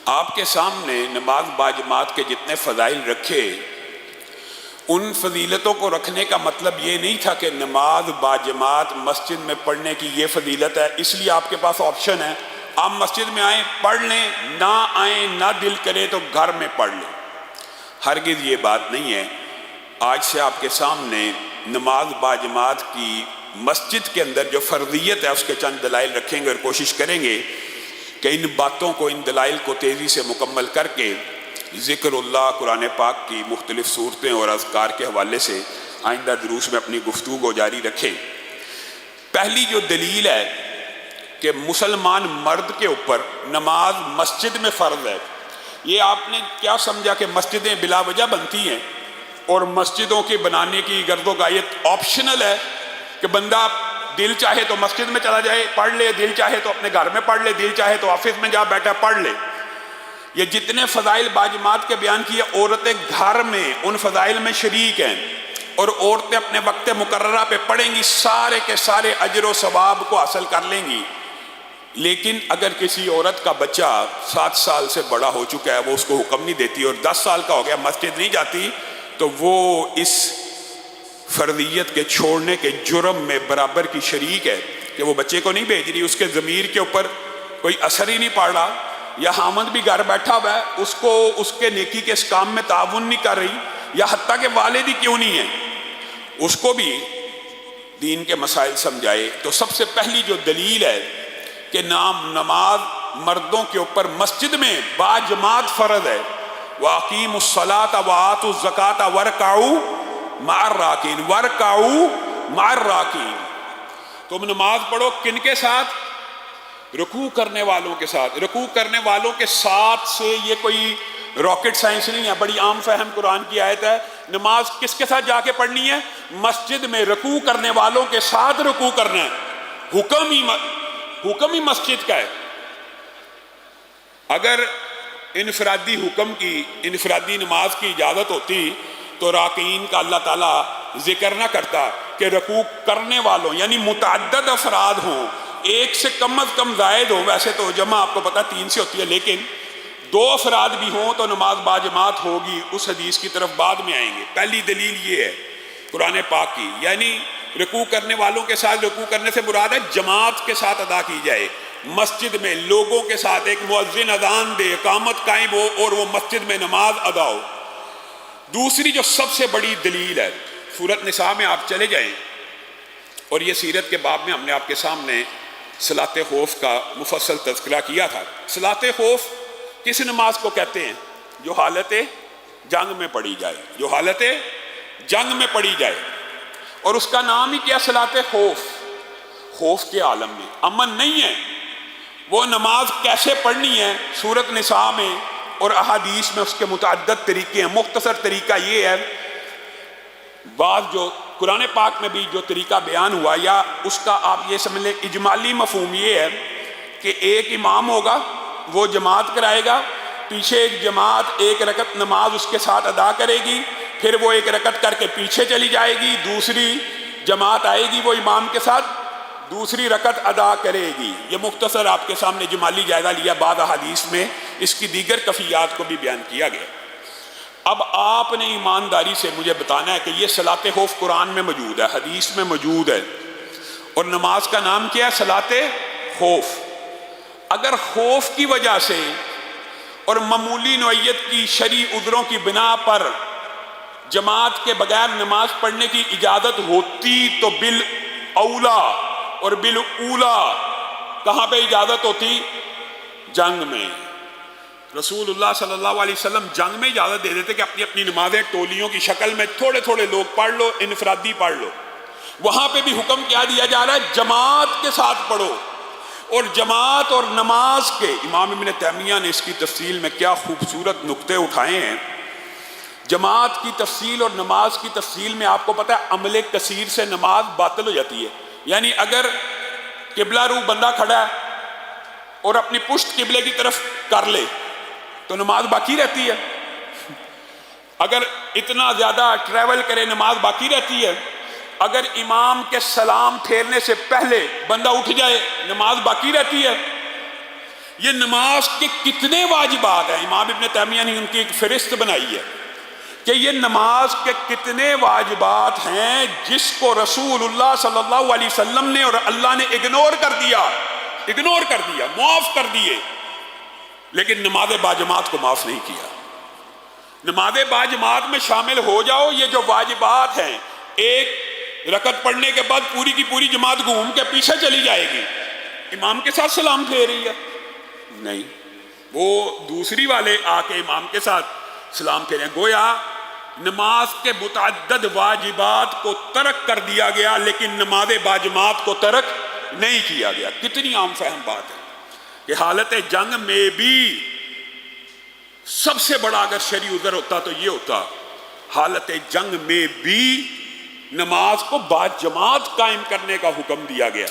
آپ کے سامنے نماز باجماعت کے جتنے فضائل رکھے، ان فضیلتوں کو رکھنے کا مطلب یہ نہیں تھا کہ نماز باجماعت مسجد میں پڑھنے کی یہ فضیلت ہے اس لیے آپ کے پاس آپشن ہے آپ مسجد میں آئیں پڑھ لیں، نہ آئیں نہ دل کرے تو گھر میں پڑھ لیں۔ ہرگز یہ بات نہیں ہے۔ آج سے آپ کے سامنے نماز باجماعت کی مسجد کے اندر جو فرضیت ہے اس کے چند دلائل رکھیں گے اور کوشش کریں گے کہ ان باتوں کو، ان دلائل کو تیزی سے مکمل کر کے ذکر اللہ، قرآن پاک کی مختلف صورتیں اور اذکار کے حوالے سے آئندہ دروس میں اپنی گفتگو جاری رکھیں۔ پہلی جو دلیل ہے کہ مسلمان مرد کے اوپر نماز مسجد میں فرض ہے، یہ آپ نے کیا سمجھا کہ مسجدیں بلا وجہ بنتی ہیں اور مسجدوں کے بنانے کی غرض و غایت آپشنل ہے کہ بندہ دل چاہے تو مسجد میں چلا جائے پڑھ لے، دل چاہے تو اپنے گھر میں پڑھ لے، دل چاہے تو آفس میں جا بیٹھا پڑھ لے۔ یہ جتنے فضائل باجماعت کے بیان کیے، عورتیں گھر میں ان فضائل میں شریک ہیں اور عورتیں اپنے وقت مقررہ پہ پڑھیں گی، سارے کے سارے اجر و ثواب کو حاصل کر لیں گی۔ لیکن اگر کسی عورت کا بچہ 7 سال سے بڑا ہو چکا ہے، وہ اس کو حکم نہیں دیتی اور 10 سال کا ہو گیا مسجد نہیں جاتی، تو وہ اس فرضیت کے چھوڑنے کے جرم میں برابر کی شریک ہے کہ وہ بچے کو نہیں بھیج رہی، اس کے ضمیر کے اوپر کوئی اثر ہی نہیں پڑ رہا، یا حامد بھی گھر بیٹھا ہوا ہے، اس کو اس کے نیکی کے اس کام میں تعاون نہیں کر رہی، یا حتیٰ کہ والد ہی کیوں نہیں ہے، اس کو بھی دین کے مسائل سمجھائے۔ تو سب سے پہلی جو دلیل ہے کہ نماز مردوں کے اوپر مسجد میں باجماعت فرض ہے، وَأَقِيمُوا الصَّلَاةَ وَآتُوا الزَّكَاةَ وَارْكَعُوا مَعَ الرَّاكِعِينَ وَارْكَعُوا مَعَ الرَّاكِعِينَ۔ تم نماز پڑھو کن کے ساتھ؟ رکوع کرنے والوں کے ساتھ۔ رکوع کرنے والوں کے ساتھ سے یہ کوئی راکٹ سائنس نہیں ہے، بڑی عام فہم قرآن کی آیت ہے۔ نماز کس کے ساتھ جا کے پڑھنی ہے؟ مسجد میں رکوع کرنے والوں کے ساتھ رکوع کرنا ہے۔ حکم ہی مسجد کا ہے۔ اگر انفرادی حکم کی، انفرادی نماز کی اجازت ہوتی تو راکعین کا اللہ تعالیٰ ذکر نہ کرتا کہ رکوع کرنے والوں یعنی متعدد افراد ہوں، ایک سے کم از کم زائد ہوں، ویسے تو جمع آپ کو پتہ 3 سے ہوتی ہے، لیکن 2 افراد بھی ہوں تو نماز باجماعت ہوگی۔ اس حدیث کی طرف بعد میں آئیں گے۔ پہلی دلیل یہ ہے قرآن پاک کی، یعنی رکوع کرنے والوں کے ساتھ، رکوع کرنے سے مراد ہے جماعت کے ساتھ ادا کی جائے، مسجد میں لوگوں کے ساتھ، ایک مؤذن اذان دے، اقامت قائم ہو اور وہ مسجد میں نماز ادا ہو۔ دوسری جو سب سے بڑی دلیل ہے، سورۃ نساء میں آپ چلے جائیں اور یہ سیرت کے باب میں ہم نے آپ کے سامنے صلاۃ خوف کا مفصل تذکرہ کیا تھا۔ صلاۃ خوف کس نماز کو کہتے ہیں؟ جو حالت جنگ میں پڑھی جائے، جو حالت جنگ میں پڑھی جائے، اور اس کا نام ہی کیا؟ صلاۃ خوف۔ خوف کے عالم میں امن نہیں ہے۔ وہ نماز کیسے پڑھنی ہے؟ سورۃ نساء میں اور احادیث میں اس کے متعدد طریقے ہیں۔ مختصر طریقہ یہ ہے، بعض جو قرآن پاک میں بھی جو طریقہ بیان ہوا، یا اس کا آپ یہ سمجھ لیں اجمالی مفہوم یہ ہے کہ ایک امام ہوگا، وہ جماعت کرائے گا، پیچھے ایک جماعت 1 رکعت نماز اس کے ساتھ ادا کرے گی، پھر وہ 1 رکعت کر کے پیچھے چلی جائے گی، دوسری جماعت آئے گی، وہ امام کے ساتھ دوسری رکعت ادا کرے گی۔ یہ مختصر آپ کے سامنے جمالی جائزہ لیا، بعض احادیث میں اس کی دیگر کفیات کو بھی بیان کیا گیا۔ اب آپ نے ایمانداری سے مجھے بتانا ہے کہ یہ صلاۃ خوف قرآن میں موجود ہے، حدیث میں موجود ہے، اور نماز کا نام کیا ہے؟ صلاۃ خوف۔ اگر خوف کی وجہ سے اور معمولی نوعیت کی شرعی عذروں کی بنا پر جماعت کے بغیر نماز پڑھنے کی اجازت ہوتی تو بالاولا اور بالاولا کہاں پہ اجازت ہوتی؟ جنگ میں۔ رسول اللہ صلی اللہ علیہ وسلم جنگ میں اجازت دے دیتے کہ اپنی اپنی نمازیں ٹولیوں کی شکل میں تھوڑے تھوڑے لوگ پڑھ لو، انفرادی پڑھ لو۔ وہاں پہ بھی حکم کیا دیا جا رہا ہے؟ جماعت کے ساتھ پڑھو۔ اور جماعت اور نماز کے امام ابن تیمیہ نے اس کی تفصیل میں کیا خوبصورت نقطے اٹھائے ہیں۔ جماعت کی تفصیل اور نماز کی تفصیل میں آپ کو پتہ ہے عمل کثیر سے نماز باطل ہو جاتی ہے۔ یعنی اگر قبلہ رو بندہ کھڑا ہے اور اپنی پشت قبلے کی طرف کر لے تو نماز باقی رہتی ہے۔ اگر اتنا زیادہ ٹریول کرے نماز باقی رہتی ہے۔ اگر امام کے سلام پھیرنے سے پہلے بندہ اٹھ جائے نماز باقی رہتی ہے۔ یہ نماز کے کتنے واجبات ہیں؟ امام ابن تیمیہ نے ان کی ایک فہرست بنائی ہے کہ یہ نماز کے کتنے واجبات ہیں جس کو رسول اللہ صلی اللہ علیہ وسلم نے اور اللہ نے اگنور کر دیا، معاف کر دیے، لیکن نماز باجماعت کو معاف نہیں کیا۔ نماز باجماعت میں شامل ہو جاؤ، یہ جو واجبات ہیں، ایک رکعت پڑھنے کے بعد پوری کی پوری جماعت گھوم کے پیچھے چلی جائے گی، امام کے ساتھ سلام پھیر رہی ہے؟ نہیں، وہ دوسری والے آ کے امام کے ساتھ سلام پھیریں۔ گویا نماز کے متعدد واجبات کو ترک کر دیا گیا، لیکن نماز باجماعت کو ترک نہیں کیا گیا۔ کتنی عام فہم بات ہے کہ حالت جنگ میں بھی سب سے بڑا اگر شرعی عذر ہوتا تو یہ ہوتا، حالت جنگ میں بھی نماز کو باجماعت قائم کرنے کا حکم دیا گیا۔